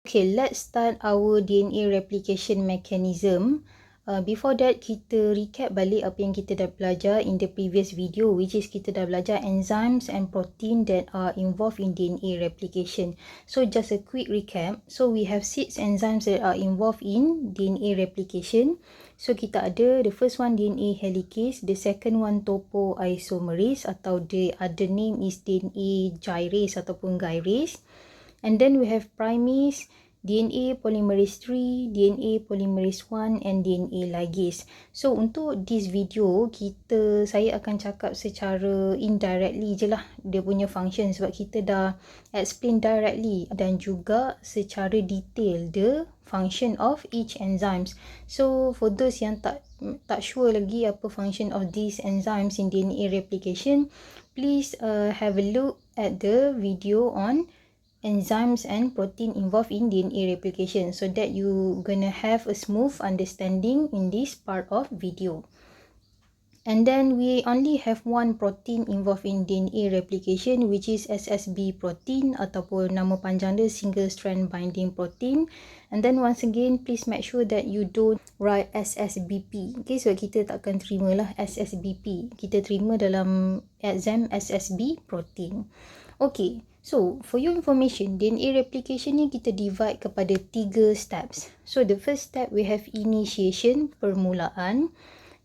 Okay, let's start our DNA replication mechanism. Before that, kita recap balik apa yang kita dah belajar in the previous video, which is kita dah belajar enzymes and protein that are involved in DNA replication. So just a quick recap. So we have 6 enzymes that are involved in DNA replication. So kita ada the first one DNA helicase, the second one topoisomerase atau the other name is DNA gyrase ataupun gyrase. And then we have primase, DNA polymerase 3, DNA polymerase 1 and DNA ligase. So untuk this video, saya akan cakap secara indirectly je lah dia punya function sebab kita dah explain directly dan juga secara detail the function of each enzymes. So for those yang tak sure lagi apa function of these enzymes in DNA replication, please have a look at the video on enzymes and protein involved in DNA replication so that you gonna have a smooth understanding in this part of video. And then we only have one protein involved in DNA replication, which is SSB protein ataupun nama panjang dia single strand binding protein. And then once again, please make sure that you don't write SSBP. Okay, so kita takkan terima lah SSBP. Kita terima dalam exam SSB protein. Okay, so for your information, DNA replication ni kita divide kepada 3 steps. So the first step we have initiation, permulaan.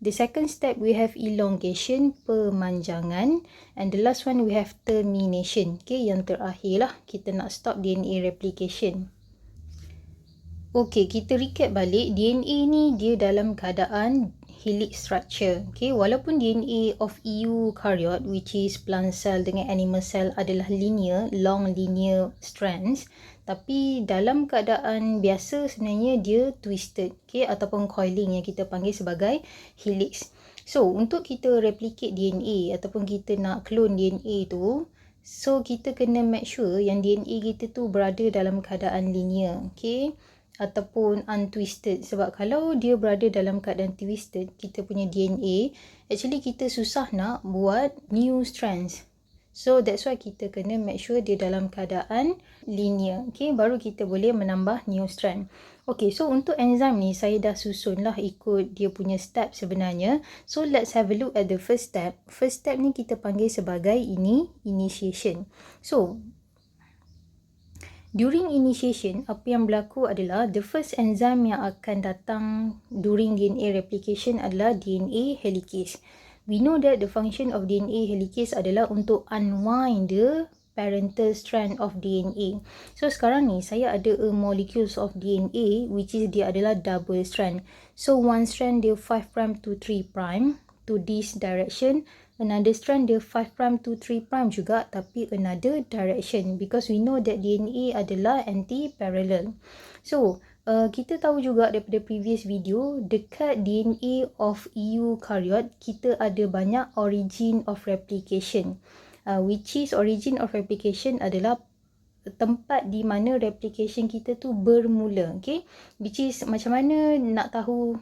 The second step we have elongation, pemanjangan. And the last one we have termination. Okay, yang terakhir lah kita nak stop DNA replication. Okay, kita recap balik. DNA ni dia dalam keadaan helix structure. Okay, walaupun DNA of eukaryote, which is plant cell dengan animal cell adalah linear, long linear strands, tapi dalam keadaan biasa sebenarnya dia twisted, okay, ataupun coiling yang kita panggil sebagai helix. So, untuk kita replicate DNA ataupun kita nak clone DNA tu, so kita kena make sure yang DNA kita tu berada dalam keadaan linear, okay, ataupun untwisted. Sebab kalau dia berada dalam keadaan twisted, kita punya DNA, actually kita susah nak buat new strands. So that's why kita kena make sure dia dalam keadaan linear. Okay, baru kita boleh menambah new strand. Okay, so untuk enzim ni saya dah susun lah ikut dia punya step sebenarnya. So let's have a look at the first step. First step ni kita panggil sebagai initiation. So during initiation, apa yang berlaku adalah the first enzyme yang akan datang during DNA replication adalah DNA helicase. We know that the function of DNA helicase adalah untuk unwind the parental strand of DNA. So sekarang ni saya ada molecules of DNA which is dia adalah double strand. So one strand dia 5' to 3' to this direction. Another strand dia 5' to 3' juga tapi another direction because we know that DNA adalah anti-parallel. So kita tahu juga daripada previous video, dekat DNA of eukaryote kita ada banyak origin of replication, which is origin of replication adalah tempat di mana replication kita tu bermula. Okay, which is macam mana nak tahu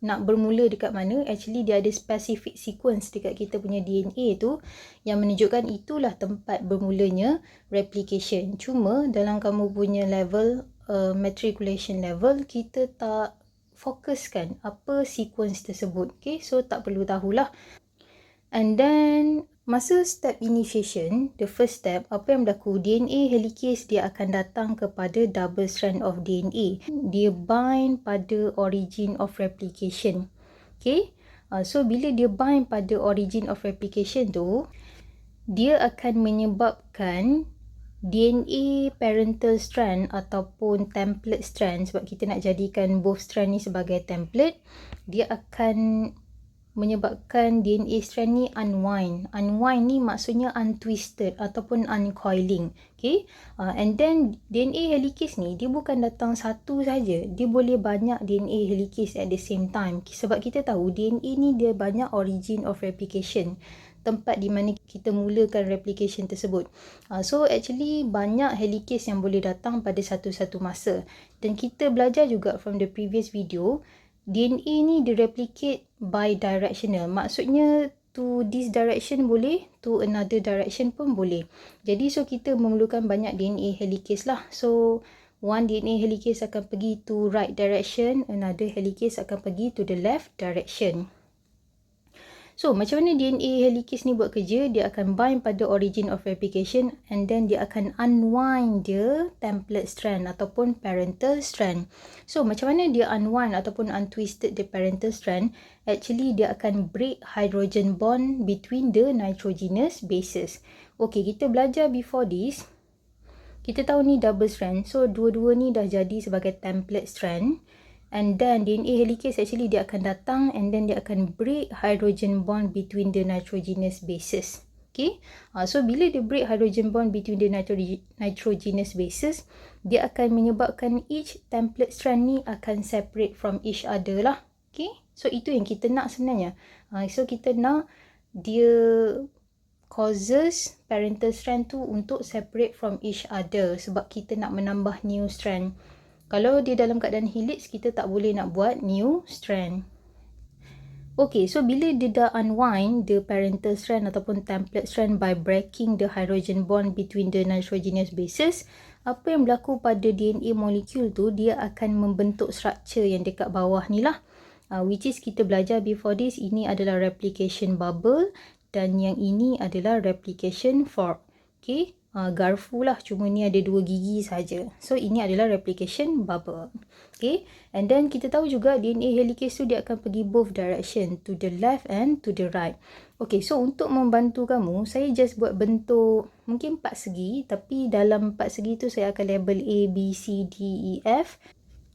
nak bermula dekat mana? Actually dia ada specific sequence dekat kita punya DNA tu yang menunjukkan itulah tempat bermulanya replication. Cuma dalam kamu punya level matriculation level, kita tak fokuskan apa sequence tersebut. Okay, so tak perlu tahulah. And then masa step initiation, the first step, apa yang berlaku, DNA helicase dia akan datang kepada double strand of DNA. Dia bind pada origin of replication. Okay, so bila dia bind pada origin of replication tu, dia akan menyebabkan DNA parental strand ataupun template strand, sebab kita nak jadikan both strand ni sebagai template, dia akan menyebabkan DNA strand ni unwind. Unwind ni maksudnya untwisted ataupun uncoiling. Okay, and then DNA helicase ni dia bukan datang satu saja, dia boleh banyak DNA helicase at the same time. Sebab kita tahu DNA ni dia banyak origin of replication, tempat di mana kita mulakan replication tersebut. So actually banyak helicase yang boleh datang pada satu-satu masa. Dan kita belajar juga from the previous video, DNA ni direplicate bidirectional. Maksudnya to this direction boleh, to another direction pun boleh. Jadi so kita memerlukan banyak DNA helicase lah. So one DNA helicase akan pergi to right direction, another helicase akan pergi to the left direction. So, macam mana DNA helicase ni buat kerja? Dia akan bind pada origin of replication and then dia akan unwind the template strand ataupun parental strand. So, macam mana dia unwind ataupun untwisted the parental strand? Actually, dia akan break hydrogen bond between the nitrogenous bases. Okay, kita belajar before this. Kita tahu ni double strand. So, dua-dua ni dah jadi sebagai template strand. And then DNA helicase actually dia akan datang and then dia akan break hydrogen bond between the nitrogenous bases. Okay. So bila dia break hydrogen bond between the nitrogenous bases, dia akan menyebabkan each template strand ni akan separate from each other lah. Okay. So itu yang kita nak sebenarnya. So kita nak dia causes parental strand tu untuk separate from each other sebab kita nak menambah new strand. Kalau dia dalam keadaan helix, kita tak boleh nak buat new strand. Okay, so bila dia dah unwind the parental strand ataupun template strand by breaking the hydrogen bond between the nitrogenous bases, apa yang berlaku pada DNA molekul tu, dia akan membentuk structure yang dekat bawah ni lah. Which is kita belajar before this, ini adalah replication bubble dan yang ini adalah replication fork. Okay. Garfu lah, cuma ni ada 2 gigi saja. So ini adalah replication bubble. Okay, and then kita tahu juga DNA helicase tu dia akan pergi both direction, to the left and to the right. Okay, so untuk membantu kamu, saya just buat bentuk mungkin 4 segi, tapi dalam 4 segi tu saya akan label A, B, C, D, E, F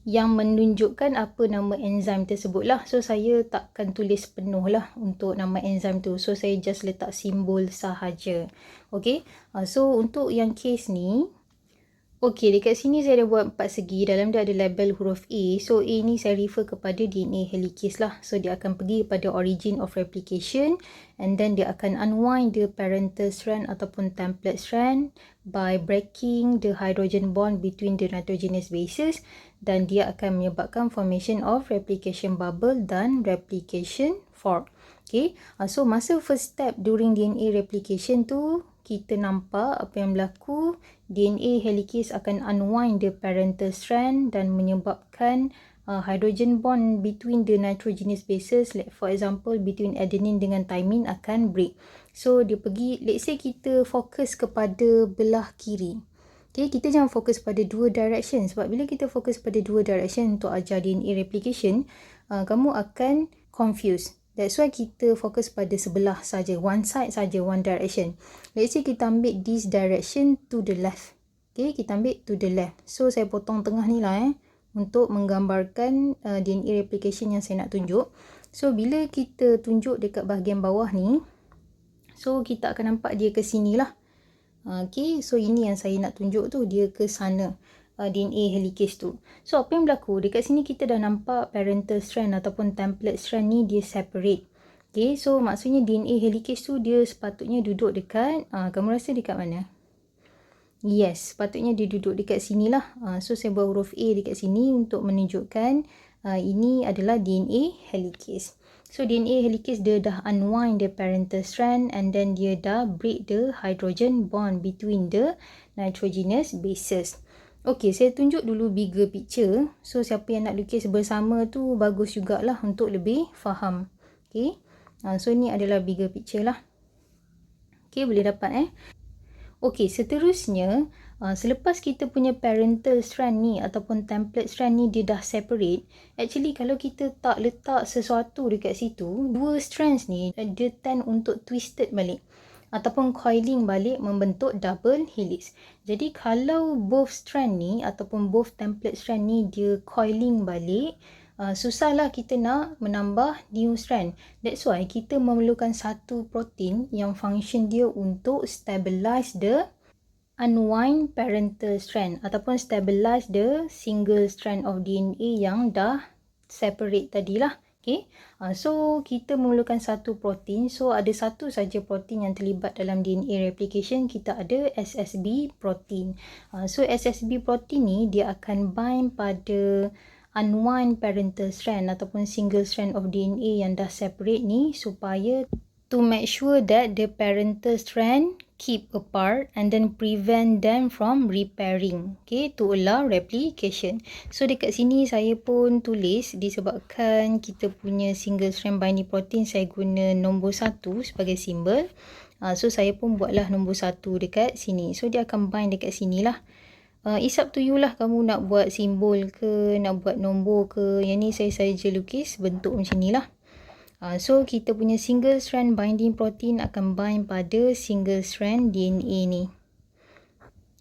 yang menunjukkan apa nama enzim tersebut lah. So saya takkan tulis penuh lah untuk nama enzim tu. So saya just letak simbol sahaja. Okay. So untuk yang case ni, okay, dekat sini saya dah buat 4 segi. Dalam dia ada label huruf A. So A ni saya refer kepada DNA helicase lah. So dia akan pergi pada origin of replication and then dia akan unwind the parental strand ataupun template strand by breaking the hydrogen bond between the nitrogenous bases dan dia akan menyebabkan formation of replication bubble dan replication fork. Okay. So masa first step during DNA replication tu, kita nampak apa yang berlaku. DNA helicase akan unwind the parental strand dan menyebabkan hydrogen bond between the nitrogenous bases, like for example between adenine dengan thymine akan break. So dia pergi, let's say kita fokus kepada belah kiri. Okay, kita jangan fokus pada 2 direction sebab bila kita fokus pada 2 direction untuk ajar DNA replication, kamu akan confuse. That's why kita fokus pada sebelah saja, one side saja, one direction. Let's say kita ambil this direction to the left. Okay, kita ambil to the left. So saya potong tengah ni lah untuk menggambarkan DNA replication yang saya nak tunjuk. So bila kita tunjuk dekat bahagian bawah ni, so kita akan nampak dia ke sini lah. Okay, so ini yang saya nak tunjuk tu, dia ke sana. DNA helicase tu. So apa yang berlaku? Dekat sini kita dah nampak parental strand ataupun template strand ni dia separate. Okay, so maksudnya DNA helicase tu dia sepatutnya duduk dekat, kamu rasa dekat mana? Yes, sepatutnya dia duduk dekat sini lah. So saya buat huruf A dekat sini untuk menunjukkan ini adalah DNA helicase. So DNA helicase dia dah unwind the parental strand and then dia dah break the hydrogen bond between the nitrogenous bases. Okay, saya tunjuk dulu bigger picture. So siapa yang nak lukis bersama tu bagus jugalah untuk lebih faham. Okay, so ni adalah bigger picture lah. Okay, boleh dapat Okay, seterusnya selepas kita punya parental strand ni ataupun template strand ni dia dah separate, actually kalau kita tak letak sesuatu dekat situ, 2 strands ni dia tend untuk twisted balik ataupun coiling balik membentuk double helix. Jadi kalau both strand ni ataupun both template strand ni dia coiling balik, susahlah kita nak menambah new strand. That's why kita memerlukan satu protein yang function dia untuk stabilize the unwind parental strand ataupun stabilize the single strand of DNA yang dah separate tadilah. Okay, so kita memerlukan satu protein. So ada satu saja protein yang terlibat dalam DNA replication. Kita ada SSB protein. So SSB protein ni dia akan bind pada unwind parental strand ataupun single strand of DNA yang dah separate ni supaya to make sure that the parental strand keep apart and then prevent them from repairing, okay, to allow replication. So dekat sini saya pun tulis disebabkan kita punya single strand binding protein saya guna nombor 1 sebagai simbol. So saya pun buatlah nombor 1 dekat sini. So dia akan bind dekat sini lah. It's up to you lah, kamu nak buat simbol ke, nak buat nombor ke. Yang ni saya saja lukis bentuk macam ni lah. So kita punya single strand binding protein akan bind pada single strand DNA ni.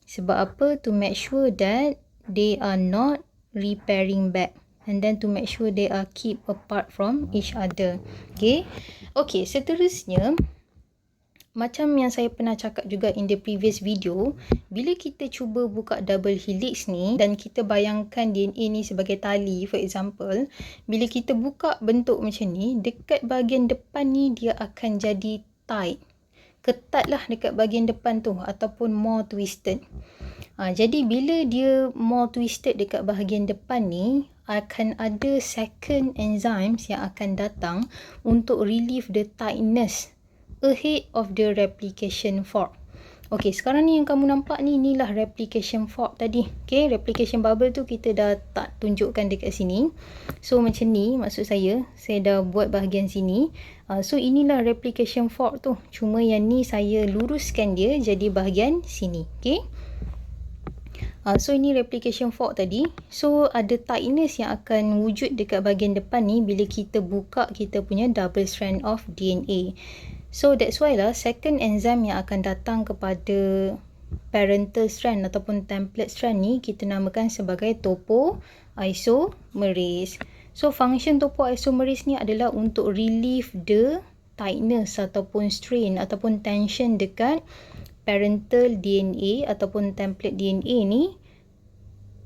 Sebab apa? To make sure that they are not repairing back. And then to make sure they are keep apart from each other. Okay. Okay, seterusnya, macam yang saya pernah cakap juga in the previous video, bila kita cuba buka double helix ni dan kita bayangkan DNA ni sebagai tali, for example, bila kita buka bentuk macam ni, dekat bahagian depan ni dia akan jadi tight. Ketat lah dekat bahagian depan tu ataupun more twisted. Jadi bila dia more twisted dekat bahagian depan ni, akan ada second enzymes yang akan datang untuk relieve the tightness ahead of the replication fork. Okay, sekarang ni yang kamu nampak ni, inilah replication fork tadi. Okay, replication bubble tu kita dah tak tunjukkan dekat sini. So macam ni, maksud saya dah buat bahagian sini. So inilah replication fork tu. Cuma yang ni saya luruskan dia jadi bahagian sini. Okay. So ini replication fork tadi. So ada tightness yang akan wujud dekat bahagian depan ni bila kita buka kita punya double strand of DNA. So that's why lah second enzyme yang akan datang kepada parental strand ataupun template strand ni kita namakan sebagai topoisomerase. So function topoisomerase ni adalah untuk relieve the tightness ataupun strain ataupun tension dekat parental DNA ataupun template DNA ni,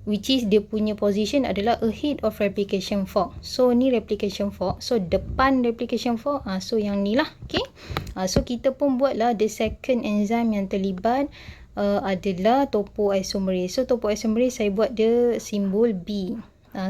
which is dia punya position adalah ahead of replication fork. So ni replication fork. So depan replication fork. So yang ni lah. Okay. So kita pun buatlah the second enzyme yang terlibat adalah topoisomerase. So topoisomerase saya buat dia simbol B.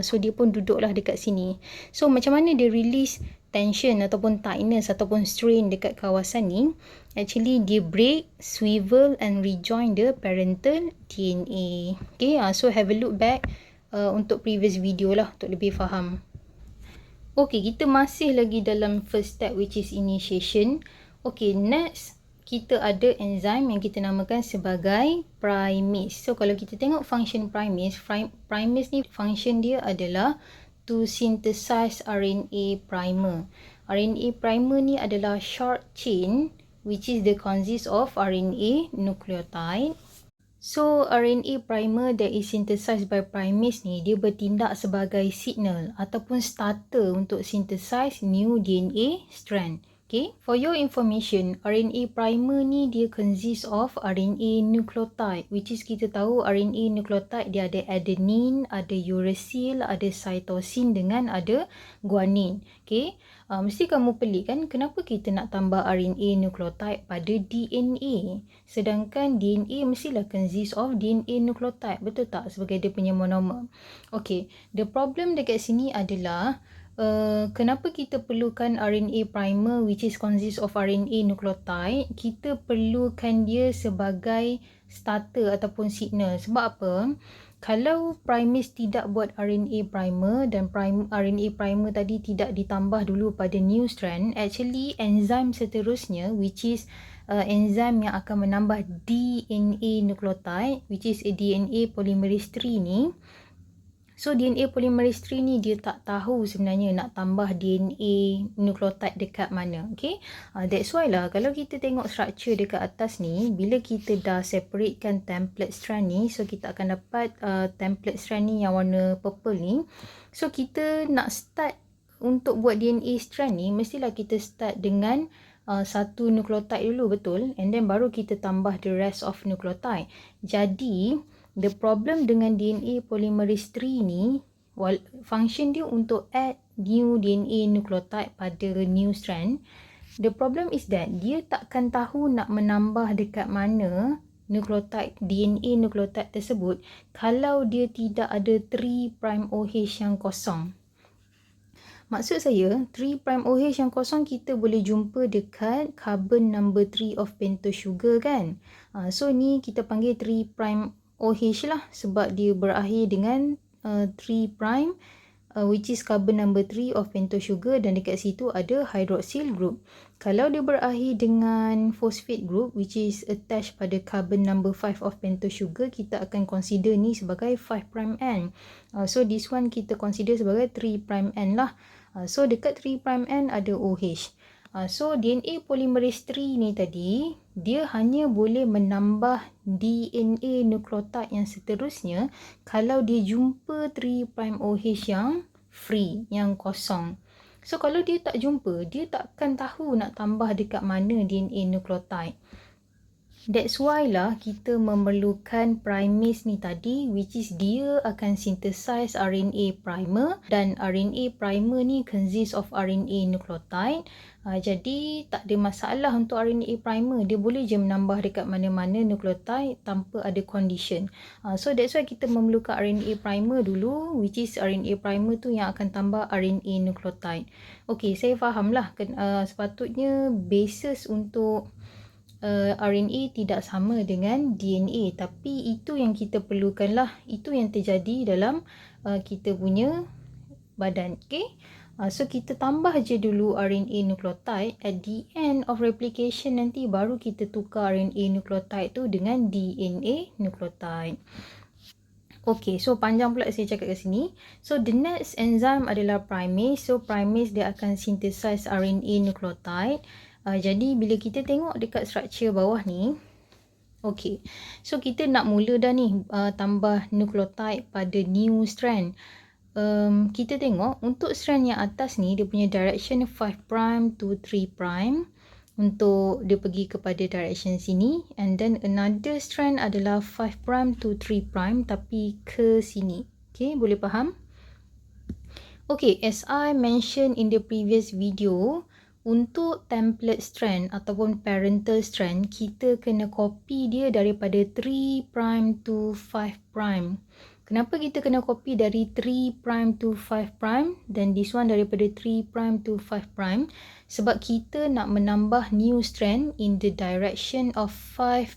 So dia pun duduklah dekat sini. So macam mana dia release tension ataupun tightness ataupun strain dekat kawasan ni? Actually dia break, swivel and rejoin the parental DNA. Okay, so have a look back untuk previous video lah untuk lebih faham. Okay, kita masih lagi dalam first step which is initiation. Okay, next kita ada enzim yang kita namakan sebagai primase. So kalau kita tengok function primase, primase ni function dia adalah to synthesize RNA primer. RNA primer ni adalah short chain which is the consists of RNA nucleotide. So RNA primer that is synthesized by primase ni dia bertindak sebagai signal ataupun starter untuk synthesize new DNA strand. Okay, for your information, RNA primer ni dia consists of RNA nucleotide, which is kita tahu RNA nucleotide dia ada adenine, ada uracil, ada cytosine dengan ada guanine. Okay, mesti kamu pelik kan kenapa kita nak tambah RNA nucleotide pada DNA, sedangkan DNA mestilah consists of DNA nucleotide, betul tak, sebagai dia punya monomer. Okay, the problem dekat sini adalah kenapa kita perlukan RNA primer which is consists of RNA nucleotide? Kita perlukan dia sebagai starter ataupun signal. Sebab apa? Kalau primase tidak buat RNA primer dan RNA primer tadi tidak ditambah dulu pada new strand, actually enzim seterusnya which is enzim yang akan menambah DNA nucleotide which is DNA polymerase 3 ni. So DNA polymerase 3 ni dia tak tahu sebenarnya nak tambah DNA nucleotide dekat mana. Okay, that's why lah kalau kita tengok structure dekat atas ni, bila kita dah separatekan template strand ni, so kita akan dapat template strand ni yang warna purple ni. So kita nak start untuk buat DNA strand ni, mestilah kita start dengan satu nucleotide dulu, betul? And then baru kita tambah the rest of nucleotide. Jadi the problem dengan DNA polymerase 3 ni, function dia untuk add new DNA nucleotide pada new strand. The problem is that dia takkan tahu nak menambah dekat mana nucleotide, DNA nucleotide tersebut kalau dia tidak ada 3' OH yang kosong. Maksud saya, 3' OH yang kosong kita boleh jumpa dekat carbon number 3 of pentose sugar kan. So ni kita panggil 3' OH lah sebab dia berakhir dengan 3' which is carbon number 3 of pentose sugar dan dekat situ ada hydroxyl group. Kalau dia berakhir dengan phosphate group which is attached pada carbon number 5 of pentose sugar, kita akan consider ni sebagai 5'N. So this one kita consider sebagai 3'N lah. So dekat 3'N ada OH. So DNA polymerase 3 ni tadi, dia hanya boleh menambah DNA nukleotide yang seterusnya kalau dia jumpa 3' OH yang free, yang kosong. So kalau dia tak jumpa, dia takkan tahu nak tambah dekat mana DNA nukleotide. That's why lah kita memerlukan primase ni tadi, which is dia akan synthesize RNA primer, dan RNA primer ni consists of RNA nucleotide. Jadi tak ada masalah untuk RNA primer, dia boleh je menambah dekat mana-mana nucleotide tanpa ada condition. So that's why kita memerlukan RNA primer dulu, which is RNA primer tu yang akan tambah RNA nucleotide. Okay, saya faham lah sepatutnya basis untuk RNA tidak sama dengan DNA, tapi itu yang kita perlukan lah, itu yang terjadi dalam kita punya badan. Okay, so kita tambah je dulu RNA nucleotide, at the end of replication nanti baru kita tukar RNA nucleotide tu dengan DNA nucleotide. Okay, so panjang pula saya cakap kat sini. So the next enzyme adalah primase. So primase dia akan synthesize RNA nucleotide. Jadi bila kita tengok dekat structure bawah ni, okay, so kita nak mula dah ni tambah nucleotide pada new strand. Kita tengok untuk strand yang atas ni dia punya direction 5' to 3', untuk dia pergi kepada direction sini, and then another strand adalah 5' to 3' tapi ke sini. Okay, boleh faham? Okay, as I mentioned in the previous video, untuk template strand ataupun parental strand, kita kena copy dia daripada 3' to 5'. Kenapa kita kena copy dari 3' to 5', dan this one daripada 3' to 5'? Sebab kita nak menambah new strand in the direction of 5'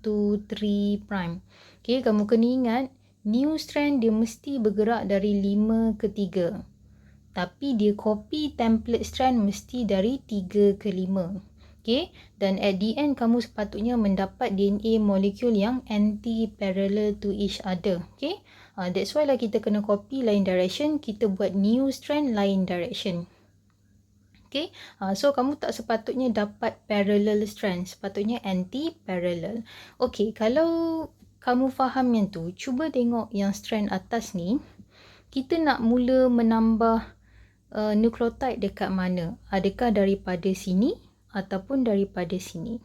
to 3'. Okay, kamu kena ingat, new strand dia mesti bergerak dari 5 ke 3. Tapi dia copy template strand mesti dari 3 ke 5. Okay, dan at the end kamu sepatutnya mendapat DNA molekul yang anti-parallel to each other. Okay, that's why lah kita kena copy lain direction, kita buat new strand lain direction. Okay, so kamu tak sepatutnya dapat parallel strand, sepatutnya anti-parallel. Okay, kalau kamu faham yang tu, cuba tengok yang strand atas ni, kita nak mula menambah nukleotide dekat mana? Adakah daripada sini ataupun daripada sini?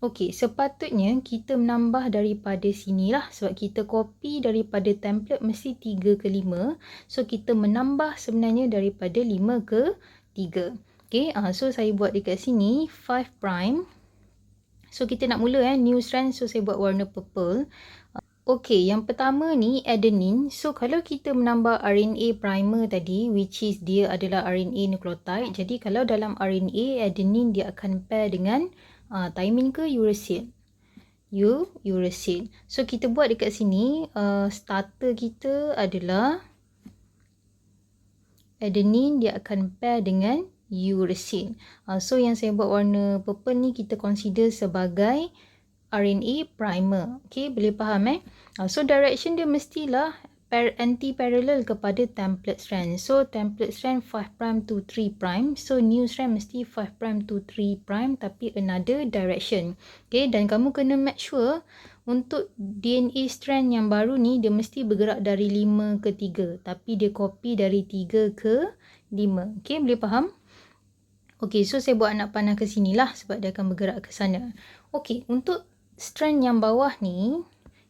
Okey, sepatutnya kita menambah daripada sinilah sebab kita copy daripada template mesti 3 ke 5. So kita menambah sebenarnya daripada 5 ke 3. Okey, so saya buat dekat sini 5'. So kita nak mula new strand, so saya buat warna purple. Okey, yang pertama ni adenine. So kalau kita menambah RNA primer tadi, which is dia adalah RNA nucleotide. Jadi kalau dalam RNA, adenine dia akan pair dengan thymine ke uracil? Uracil. So kita buat dekat sini, starter kita adalah adenine, dia akan pair dengan uracil. So yang saya buat warna purple ni kita consider sebagai RNA primer. Okay, boleh faham so direction dia mestilah anti-parallel kepada template strand. So template strand 5' to 3'. So new strand mesti 5' to 3' tapi another direction. Okay, dan kamu kena make sure untuk DNA strand yang baru ni dia mesti bergerak dari 5 ke 3 tapi dia copy dari 3 ke 5. Okay, boleh faham? Okay, so saya buat anak panah ke sini lah sebab dia akan bergerak ke sana. Okay, untuk strand yang bawah ni,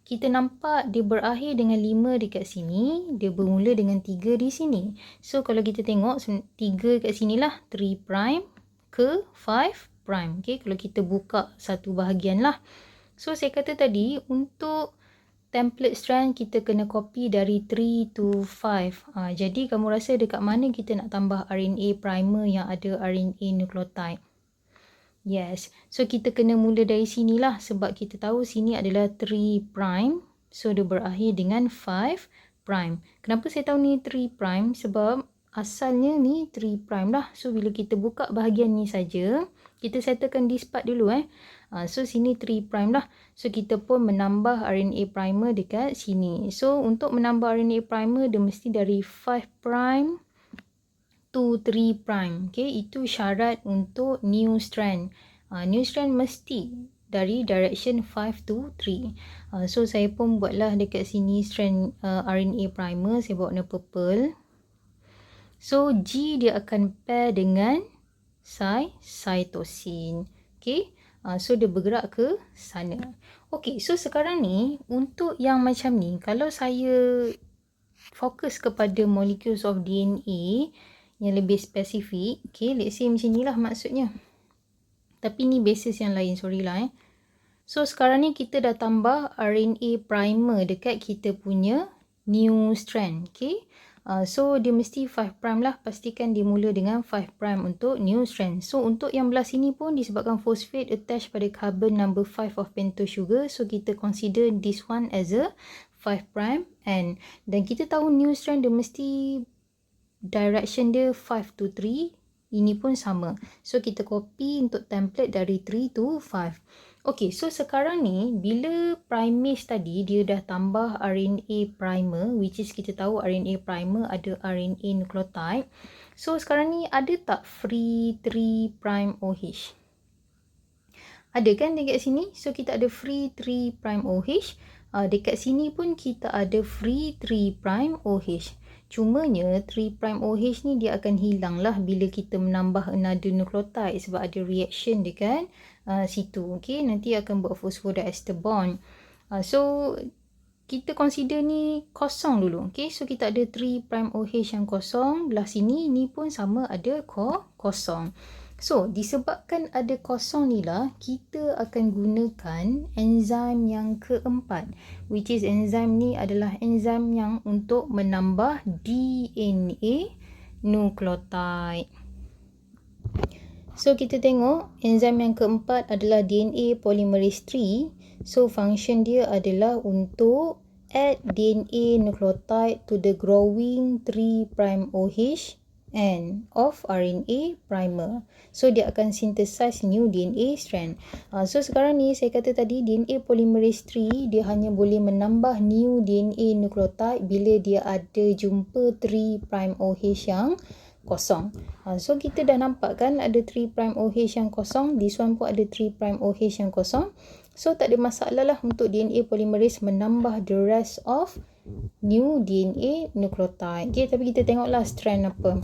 kita nampak dia berakhir dengan 5 dekat sini, dia bermula dengan 3 di sini. So kalau kita tengok 3 kat sini lah, 3' ke 5'. Okay, kalau kita buka satu bahagian lah. So saya kata tadi, untuk template strand kita kena copy dari 3 to 5. Jadi kamu rasa dekat mana kita nak tambah RNA primer yang ada RNA nucleotide? Yes, so kita kena mula dari sini lah sebab kita tahu sini adalah 3 prime. So dia berakhir dengan 5 prime. Kenapa saya tahu ni 3 prime? Sebab asalnya ni 3 prime lah. So bila kita buka bahagian ni saja, kita settlekan this part dulu so sini 3 prime lah. So kita pun menambah RNA primer dekat sini. So untuk menambah RNA primer dia mesti dari 5 prime to 3 prime. Okay, itu syarat untuk new strand. New strand mesti dari direction 5 to 3. So saya pun buatlah dekat sini strand RNA primer. Saya buat warna purple. So G dia akan pair dengan cytosine. Okay, so dia bergerak ke sana. Okay, so sekarang ni untuk yang macam ni, kalau saya fokus kepada molecules of DNA yang lebih spesifik, okay, let's say macam ni lah maksudnya. Tapi ni basis yang lain, sorry lah So sekarang ni kita dah tambah RNA primer dekat kita punya new strand, okay. So dia mesti 5 prime lah, pastikan dia mula dengan 5 prime untuk new strand. So untuk yang belah sini pun disebabkan phosphate attached pada carbon number 5 of pentose sugar, so kita consider this one as a 5 prime and dan kita tahu new strand dia mesti direction dia 5 to 3. Ini pun sama. So kita copy untuk template dari 3 to 5. Okay, so sekarang ni bila primase tadi dia dah tambah RNA primer, which is kita tahu RNA primer ada RNA nucleotide. So sekarang ni ada tak free 3 prime OH? Ada kan dekat sini? So kita ada free 3 prime OH. Dekat sini pun kita ada free 3 prime OH. Cumanya 3 prime OH ni dia akan hilang lah bila kita menambah another nucleotide sebab ada reaction dekat situ. Okay, nanti akan buat phosphodiester bond. So kita consider ni kosong dulu. Okay, so kita ada 3 prime OH yang kosong. Belah sini ni pun sama ada kosong. So disebabkan ada kosong ni lah, kita akan gunakan enzim yang keempat, which is enzim ni adalah enzim yang untuk menambah DNA nucleotide. So kita tengok enzim yang keempat adalah DNA polymerase 3. So function dia adalah untuk add DNA nucleotide to the growing 3 prime OH end of RNA primer. So dia akan synthesize new DNA strand. So sekarang ni saya kata tadi DNA polymerase 3 dia hanya boleh menambah new DNA nucleotide bila dia ada jumpa 3 prime OH yang kosong. So kita dah nampak kan ada 3 prime OH yang kosong, this one pun ada 3 prime OH yang kosong. So tak ada masalah lah untuk DNA polymerase menambah the rest of new DNA nucleotide. Okay, tapi kita tengoklah strand apa.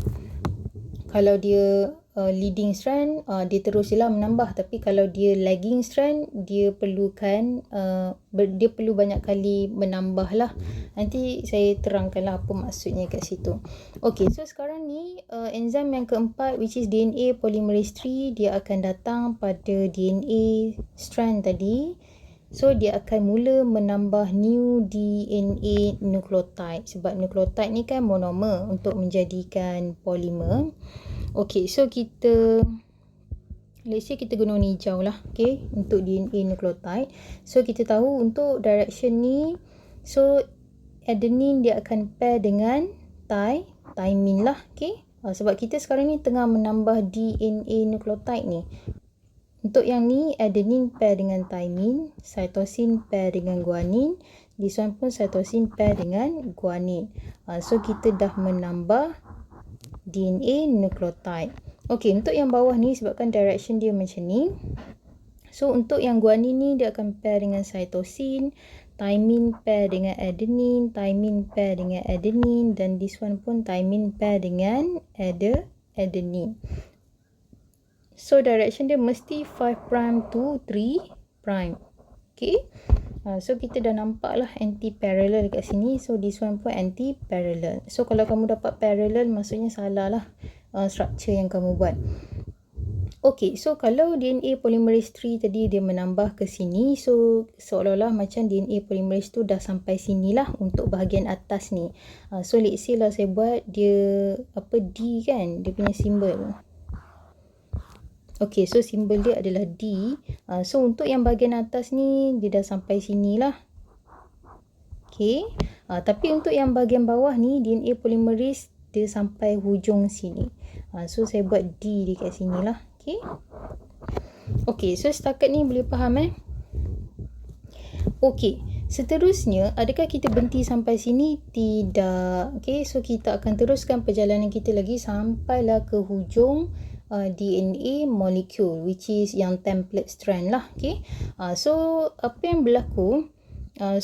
Kalau dia leading strand, dia terus je lah menambah. Tapi kalau dia lagging strand, dia perlukan dia perlu banyak kali menambah lah. Nanti saya terangkanlah apa maksudnya kat situ. Okay, so sekarang ni enzim yang keempat, which is DNA polymerase 3, dia akan datang pada DNA strand tadi. So dia akan mula menambah new DNA nucleotide. Sebab nucleotide ni kan monomer untuk menjadikan polimer. Okay, so kita let's say kita guna warna hijau lah, okay, untuk DNA nucleotide. So kita tahu untuk direction ni, so adenine dia akan pair dengan thymine lah, okay. Sebab kita sekarang ni tengah menambah DNA nucleotide ni. Untuk yang ni, adenine pair dengan thymine, cytosine pair dengan guanine, this one pun cytosine pair dengan guanine. So kita dah menambah DNA nucleotide. Okay, untuk yang bawah ni sebabkan direction dia macam ni. So untuk yang guanine ni dia akan pair dengan cytosine, thymine pair dengan adenine, thymine pair dengan adenine, dan this one pun thymine pair dengan adenine. So direction dia mesti 5 prime to 3 prime. Okay. So kita dah nampak lah anti-parallel kat sini. So this one pun anti-parallel. So kalau kamu dapat parallel, maksudnya salah lah structure yang kamu buat. Okay, so kalau DNA polymerase 3 tadi dia menambah ke sini, so seolah-olah macam DNA polymerase tu dah sampai sini lah untuk bahagian atas ni. So let's say lah saya buat dia D kan, dia punya simbol. Okay, so simbol dia adalah D. So untuk yang bahagian atas ni dia dah sampai sini lah. Okay, tapi untuk yang bahagian bawah ni DNA polymerase dia sampai hujung sini. So saya buat D dekat sini lah. Okay. Okay, so setakat ni boleh faham Okay, seterusnya adakah kita berhenti sampai sini? Tidak. Okay, so kita akan teruskan perjalanan kita lagi sampailah ke hujung DNA molecule, which is yang template strand lah. Okay, so apa yang berlaku?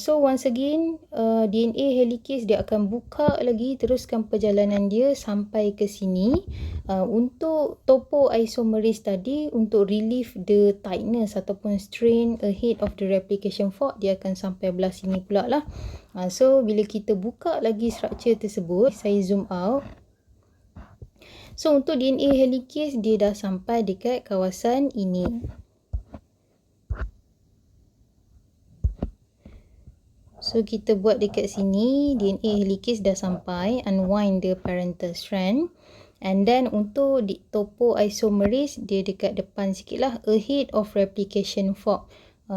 So once again DNA helicase dia akan buka lagi, teruskan perjalanan dia sampai ke sini. Untuk topoisomerase tadi, untuk relieve the tightness ataupun strain ahead of the replication fork, dia akan sampai belah sini pula lah. So bila kita buka lagi structure tersebut, saya zoom out. So untuk DNA helicase dia dah sampai dekat kawasan ini. So kita buat dekat sini, DNA helicase dah sampai, unwind the parental strand. And then untuk topoisomerase dia dekat depan sikit lah, ahead of replication fork.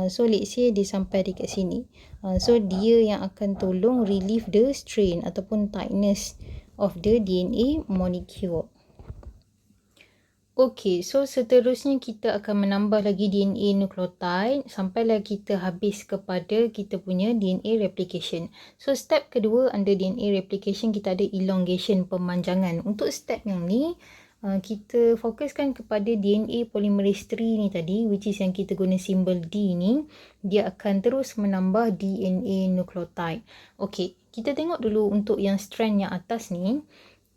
So let's say dia sampai dekat sini. So dia yang akan tolong relieve the strain ataupun tightness of the DNA molecule. Okay, so seterusnya kita akan menambah lagi DNA nucleotide sampailah kita habis kepada kita punya DNA replication. So step kedua under DNA replication kita ada elongation, pemanjangan. Untuk step yang ni kita fokuskan kepada DNA polymerase 3 ni tadi, which is yang kita guna simbol D ni. Dia akan terus menambah DNA nucleotide. Okay, kita tengok dulu untuk yang strand yang atas ni.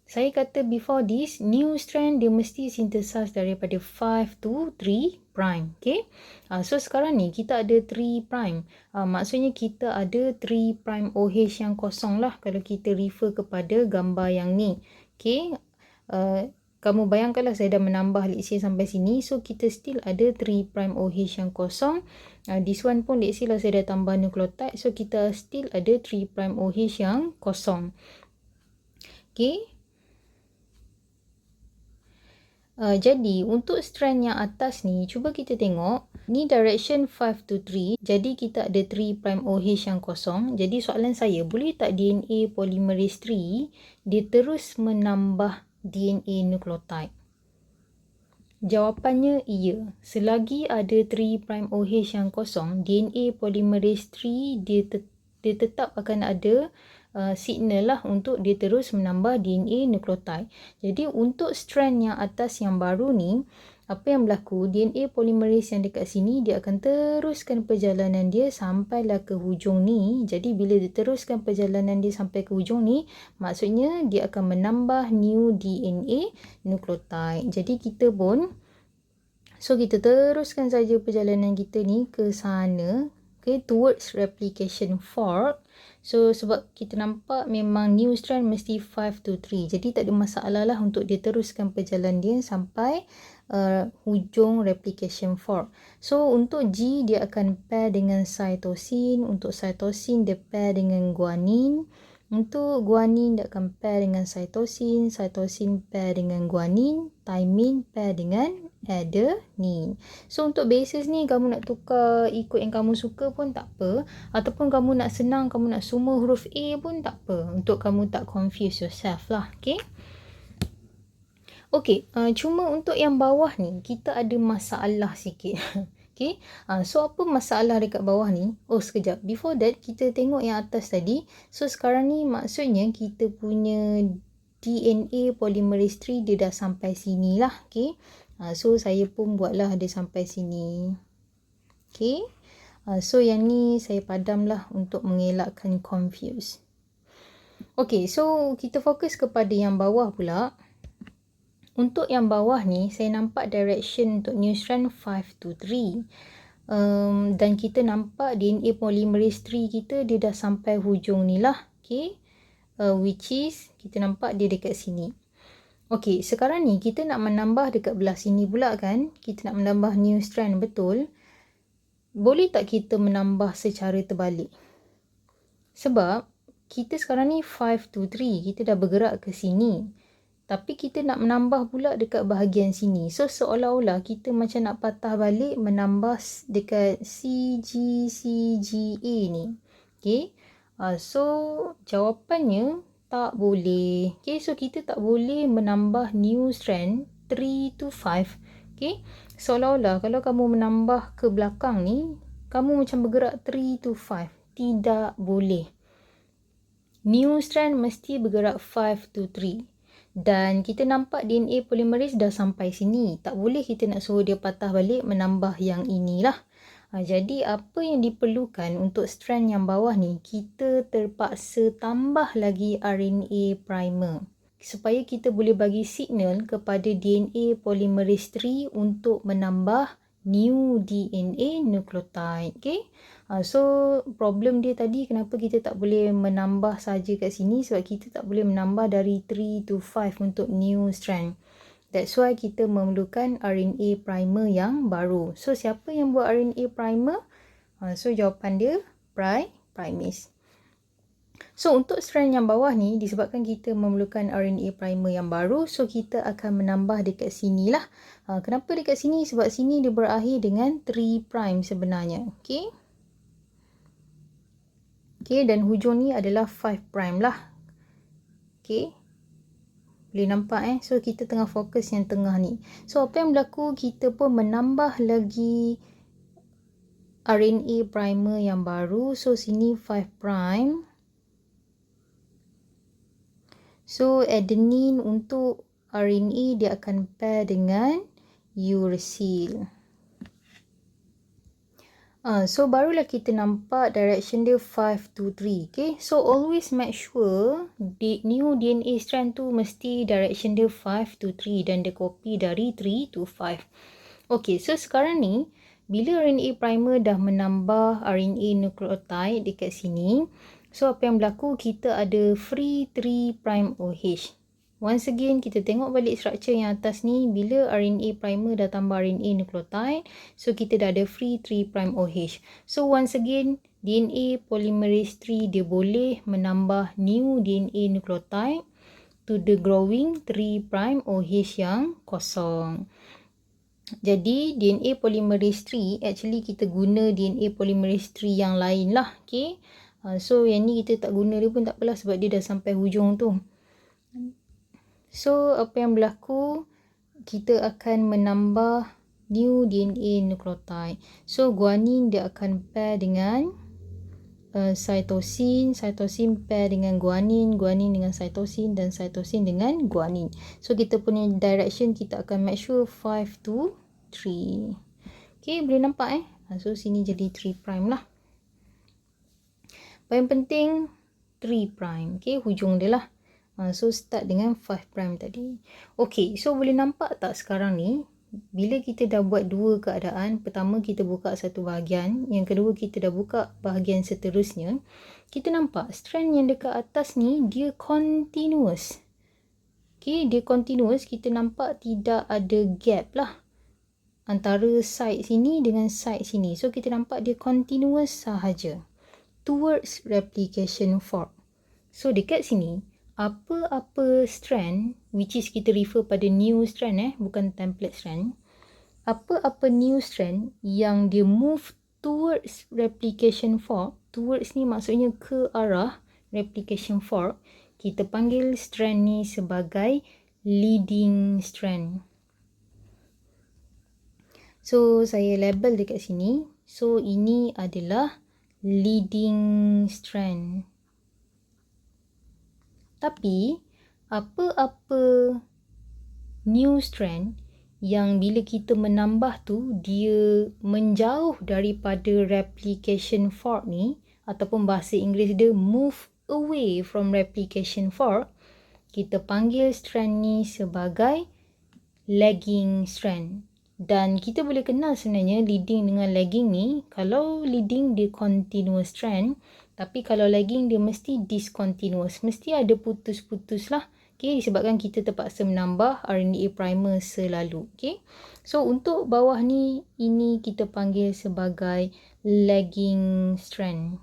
Saya kata before this, new strand dia mesti synthesize daripada 5 to 3 prime. Okay. So sekarang ni kita ada 3 prime. Maksudnya kita ada 3 prime OH yang kosong lah kalau kita refer kepada gambar yang ni. Okay. Kamu bayangkanlah saya dah menambah let's say sampai sini. So kita still ada 3 prime OH yang kosong. This one pun let's say lah saya dah tambah nucleotide. So kita still ada 3 prime OH yang kosong. Okay. Jadi untuk strand yang atas ni, cuba kita tengok ni direction 5 to 3, jadi kita ada 3 prime OH yang kosong. Jadi soalan saya, boleh tak DNA polymerase 3 dia terus menambah DNA nucleotide? Jawapannya iya. Selagi ada 3 prime OH yang kosong, DNA polymerase 3 dia tetap akan ada signal lah untuk dia terus menambah DNA nucleotide. Jadi untuk strand yang atas yang baru ni, apa yang berlaku, DNA polymerase yang dekat sini dia akan teruskan perjalanan dia sampailah ke hujung ni. Jadi bila dia teruskan perjalanan dia sampai ke hujung ni, maksudnya dia akan menambah new DNA nucleotide. Jadi kita pun, so kita teruskan saja perjalanan kita ni ke sana, okay, towards replication fork. So sebab kita nampak memang new strand mesti 5 to 3. Jadi tak ada masalah lah untuk dia teruskan perjalanan dia sampai hujung replication fork. So untuk G dia akan pair dengan cytosine. Untuk cytosine dia pair dengan guanine. Untuk guanine dia akan pair dengan cytosine. Cytosine pair dengan guanine. Thymine pair dengan adenine. So untuk bases ni kamu nak tukar ikut yang kamu suka pun tak apa, ataupun kamu nak senang kamu nak semua huruf A pun tak apa, untuk kamu tak confuse yourself lah. Okay. Okay, cuma untuk yang bawah ni kita ada masalah sikit. Okay, so apa masalah dekat bawah ni? Oh sekejap, before that kita tengok yang atas tadi. So sekarang ni maksudnya kita punya DNA polymerase 3 dia dah sampai sini lah. Okay, so saya pun buatlah dia sampai sini. Okay. So yang ni saya padam lah untuk mengelakkan confuse. Okay, so kita fokus kepada yang bawah pula. Untuk yang bawah ni saya nampak direction untuk new strand 5 to 3. Dan kita nampak DNA polymerase 3 kita dia dah sampai hujung ni lah. Okay. Which is kita nampak dia dekat sini. Okey, sekarang ni kita nak menambah dekat belah sini pula kan. Kita nak menambah new strand, betul. Boleh tak kita menambah secara terbalik? Sebab kita sekarang ni 5 to 3. Kita dah bergerak ke sini. Tapi kita nak menambah pula dekat bahagian sini. So seolah-olah kita macam nak patah balik menambah dekat CGA ni. Okay. So jawapannya tak boleh. Okay. So kita tak boleh menambah new strand 3 to 5. Okay. Seolah-olah kalau kamu menambah ke belakang ni, kamu macam bergerak 3 to 5. Tidak boleh. New strand mesti bergerak 5 to 3. Dan kita nampak DNA polymerase dah sampai sini. Tak boleh kita nak suruh dia patah balik menambah yang inilah. Jadi apa yang diperlukan untuk strand yang bawah ni, kita terpaksa tambah lagi RNA primer. Supaya kita boleh bagi signal kepada DNA polymerase 3 untuk menambah new DNA nucleotide. Okay. So problem dia tadi kenapa kita tak boleh menambah saja kat sini, sebab kita tak boleh menambah dari 3 to 5 untuk new strand. That's why kita memerlukan RNA primer yang baru. So siapa yang buat RNA primer? So jawapan dia primase. So untuk strand yang bawah ni, disebabkan kita memerlukan RNA primer yang baru, so kita akan menambah dekat sini lah. Kenapa dekat sini? Sebab sini dia berakhir dengan 3' sebenarnya. Okay. Okay, dan hujung ni adalah 5' lah. Okay. Boleh nampak So kita tengah fokus yang tengah ni. So apa yang berlaku? Kita pun menambah lagi RNA primer yang baru. So sini 5'. So adenine untuk RNA dia akan pair dengan uracil. So barulah kita nampak direction dia 5 to 3. Okay. So always make sure new DNA strand tu mesti direction dia 5 to 3 dan dia copy dari 3 to 5. Okay. So sekarang ni bila RNA primer dah menambah RNA nucleotide dekat sini, so apa yang berlaku? Kita ada free 3' OH. Once again, kita tengok balik structure yang atas ni. Bila RNA primer dah tambah RNA nucleotide, so kita dah ada free 3' OH. So once again, DNA polymerase 3 dia boleh menambah new DNA nucleotide to the growing 3' OH yang kosong. Jadi DNA polymerase 3, actually kita guna DNA polymerase 3 yang lain lah. Okay. So yang ni kita tak guna dia pun tak apalah, sebab dia dah sampai hujung tu. So apa yang berlaku? Kita akan menambah new DNA nucleotide. So guanin dia akan pair dengan cytosine, cytosine pair dengan guanin, guanin dengan cytosine dan cytosine dengan guanin. So kita punya direction kita akan make sure 5 to 3. Okay, boleh nampak So sini jadi 3' lah. Paling penting 3'. Okay, hujung dia lah. So start dengan 5' tadi. Okay, so boleh nampak tak sekarang ni, bila kita dah buat dua keadaan, pertama kita buka satu bahagian, yang kedua kita dah buka bahagian seterusnya, kita nampak strand yang dekat atas ni dia continuous. Okay, dia continuous. Kita nampak tidak ada gap lah antara side sini dengan side sini. So kita nampak dia continuous sahaja towards replication fork. So dekat sini, apa-apa strand, which is kita refer pada new strand bukan template strand, apa-apa new strand yang dia move towards replication fork, towards ni maksudnya ke arah replication fork, kita panggil strand ni sebagai leading strand. So saya label dekat sini. So ini adalah leading strand. Tapi apa-apa new strand yang bila kita menambah tu dia menjauh daripada replication fork ni, ataupun bahasa Inggeris dia move away from replication fork, kita panggil strand ni sebagai lagging strand. Dan kita boleh kenal sebenarnya leading dengan lagging ni. Kalau leading dia continuous strand, tapi kalau lagging dia mesti discontinuous. Mesti ada putus-putus lah Okay, disebabkan kita terpaksa menambah RNA primer selalu. Okay, so untuk bawah ni, ini kita panggil sebagai lagging strand.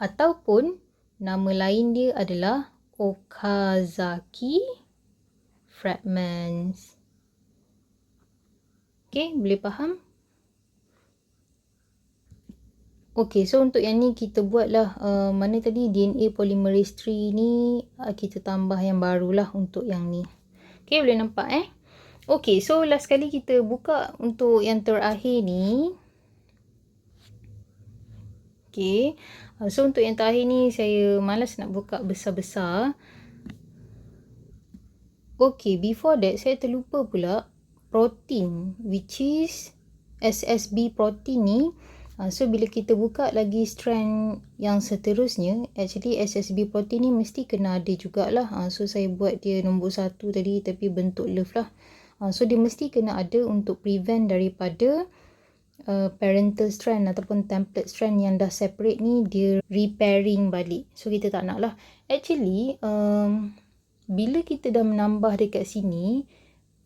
Ataupun nama lain dia adalah Okazaki fragments. Okay, boleh faham? Okay, so untuk yang ni kita buatlah mana tadi DNA polymerase 3 ni kita tambah yang barulah untuk yang ni. Okay, boleh nampak Okay, so last kali kita buka untuk yang terakhir ni. Okay, so untuk yang terakhir ni saya malas nak buka besar-besar. Okay, before that saya terlupa pula protein, which is SSB protein ni. So bila kita buka lagi strand yang seterusnya, actually SSB protein ni mesti kena ada jugalah. So saya buat dia nombor 1 tadi tapi bentuk love lah. So dia mesti kena ada untuk prevent daripada parental strand ataupun template strand yang dah separate ni dia repairing balik. So kita tak nak lah. Actually bila kita dah menambah dekat sini,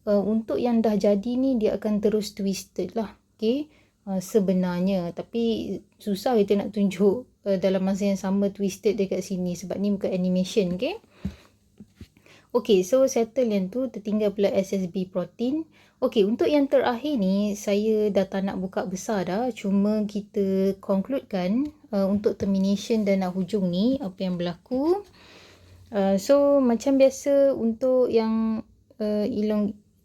untuk yang dah jadi ni dia akan terus twisted lah. Okay, sebenarnya, tapi susah kita nak tunjuk dalam masa yang sama twisted dekat sini sebab ni bukan animation. Okay, okay, so settle yang tu, tertinggal pula SSB protein. Okay, untuk yang terakhir ni saya dah tak nak buka besar dah, cuma kita concludekan untuk termination dan nak hujung ni apa yang berlaku. So macam biasa untuk yang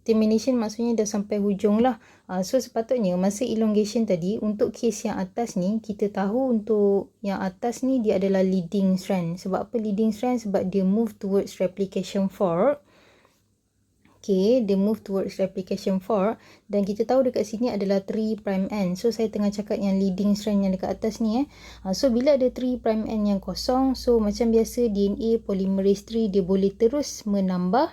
termination maksudnya dah sampai hujung lah. So sepatutnya masa elongation tadi, untuk case yang atas ni, kita tahu untuk yang atas ni dia adalah leading strand. Sebab apa leading strand? Sebab dia move towards replication fork. Okay, dia move towards replication fork. Dan kita tahu dekat sini adalah 3' end. So saya tengah cakap yang leading strand yang dekat atas ni So bila ada 3' end yang kosong, so macam biasa DNA polymerase 3 dia boleh terus menambah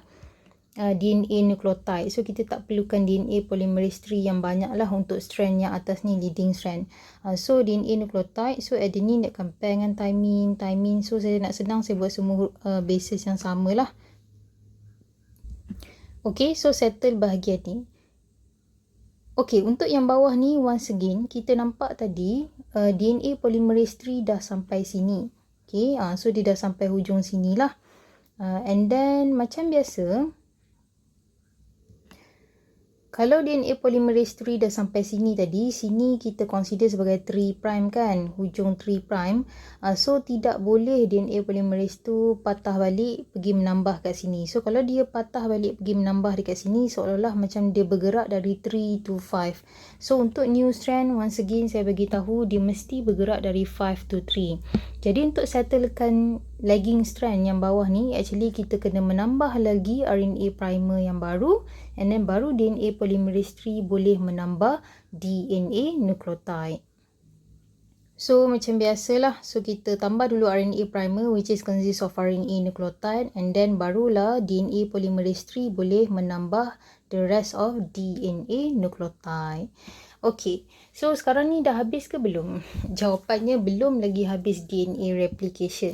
DNA nucleotide. So kita tak perlukan DNA polymerase 3 yang banyak lah untuk strand yang atas ni, leading strand. So DNA nucleotide, so adenine nak compare dengan thymine. So saya nak senang, saya buat semua bases yang sama lah. Okay, so settle bahagian ni. Okay, untuk yang bawah ni once again kita nampak tadi DNA polymerase 3 dah sampai sini. Okay, so dia dah sampai hujung sini lah. And then macam biasa, kalau DNA polymerase 3 dah sampai sini tadi, sini kita consider sebagai 3' kan, hujung 3'. So tidak boleh DNA polymerase tu patah balik pergi menambah kat sini. So kalau dia patah balik pergi menambah dekat sini, seolah-olah macam dia bergerak dari 3 to 5. So untuk new strand, once again saya bagi tahu dia mesti bergerak dari 5 to 3. Jadi untuk settlekan lagging strand yang bawah ni, actually kita kena menambah lagi RNA primer yang baru, and then baru DNA polymerase 3 boleh menambah DNA nucleotide. So macam biasalah, so kita tambah dulu RNA primer which is consists of RNA nucleotide, and then barulah DNA polymerase 3 boleh menambah the rest of DNA nucleotide. Okay, so sekarang ni dah habis ke belum? Jawapannya belum lagi habis DNA replication.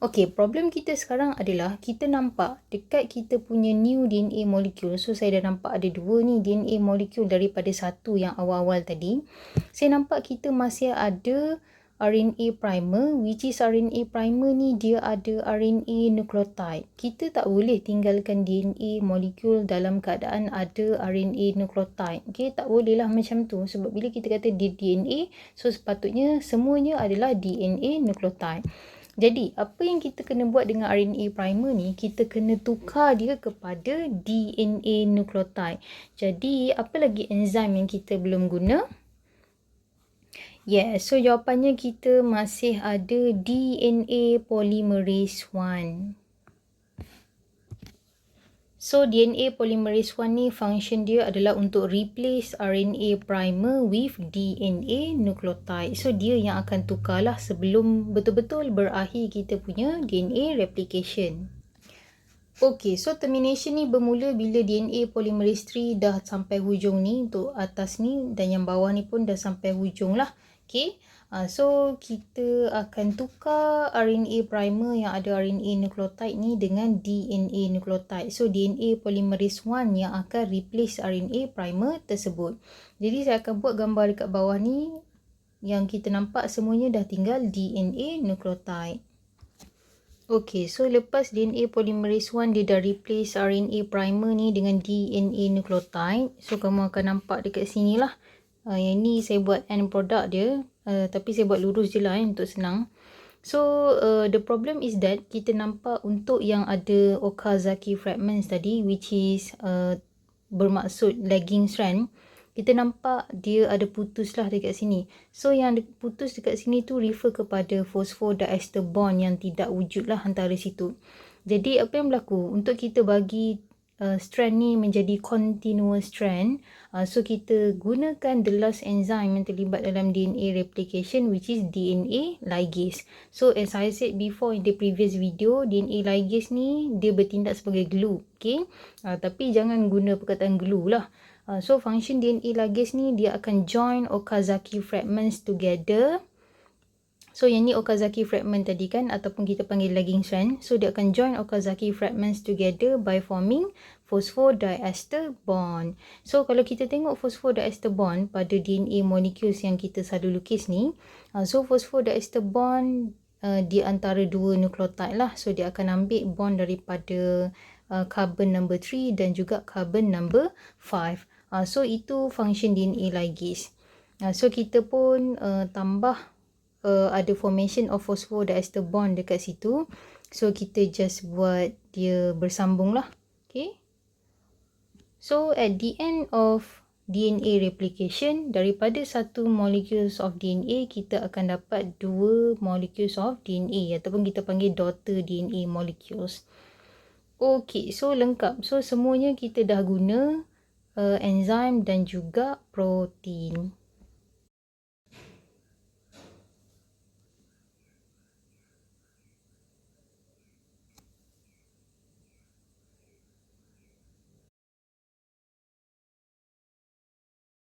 Okay, problem kita sekarang adalah kita nampak dekat kita punya new DNA molecule. So saya dah nampak ada 2 ni DNA molecule daripada satu yang awal-awal tadi. Saya nampak kita masih ada RNA primer, which is RNA primer ni dia ada RNA nucleotide. Kita tak boleh tinggalkan DNA molecule dalam keadaan ada RNA nucleotide. Okay, tak boleh lah macam tu. Sebab bila kita kata DNA, so sepatutnya semuanya adalah DNA nucleotide. Jadi, apa yang kita kena buat dengan RNA primer ni, kita kena tukar dia kepada DNA nucleotide. Jadi, apa lagi enzim yang kita belum guna? Yes, so jawapannya kita masih ada DNA polymerase 1. So DNA polymerase 1 ni function dia adalah untuk replace RNA primer with DNA nucleotide. So dia yang akan tukarlah sebelum betul-betul berakhir kita punya DNA replication. Okay, so termination ni bermula bila DNA polymerase 3 dah sampai hujung ni untuk atas ni, dan yang bawah ni pun dah sampai hujung lah. Okay, So kita akan tukar RNA primer yang ada RNA nucleotide ni dengan DNA nucleotide. So DNA polymerase 1 yang akan replace RNA primer tersebut. Jadi saya akan buat gambar dekat bawah ni. Yang kita nampak semuanya dah tinggal DNA nucleotide. Okay, so lepas DNA polymerase 1 dia dah replace RNA primer ni dengan DNA nucleotide. So kamu akan nampak dekat sini lah. Yang ni saya buat end product dia. Tapi saya buat lurus je lah untuk senang. So the problem is that kita nampak untuk yang ada Okazaki fragments tadi, which is bermaksud lagging strand. Kita nampak dia ada putus lah dekat sini. So yang putus dekat sini tu refer kepada fosfodiester bond yang tidak wujud lah antara situ. Jadi apa yang berlaku? Untuk kita bagi strand ni menjadi continuous strand, so kita gunakan the last enzyme yang terlibat dalam DNA replication, which is DNA ligase. So as I said before in the previous video, DNA ligase ni dia bertindak sebagai glue. Okay? Tapi jangan guna perkataan glue lah. So function DNA ligase ni dia akan join Okazaki fragments together. So yang ni Okazaki fragment tadi kan, ataupun kita panggil lagging strand. So dia akan join Okazaki fragments together by forming fosfodiester bond. So kalau kita tengok fosfodiester bond pada DNA molecules yang kita selalu lukis ni, so fosfodiester bond di antara dua nukleotide lah. So dia akan ambil bond daripada carbon number 3 dan juga carbon number 5. So itu function DNA ligase. So kita pun tambah ada formation of phosphodiester bond dekat situ. So kita just buat dia bersambung lah. Okay. So at the end of DNA replication, daripada satu molecules of DNA kita akan dapat dua molecules of DNA ataupun kita panggil daughter DNA molecules. Okay, so lengkap. So semuanya kita dah guna enzim dan juga protein.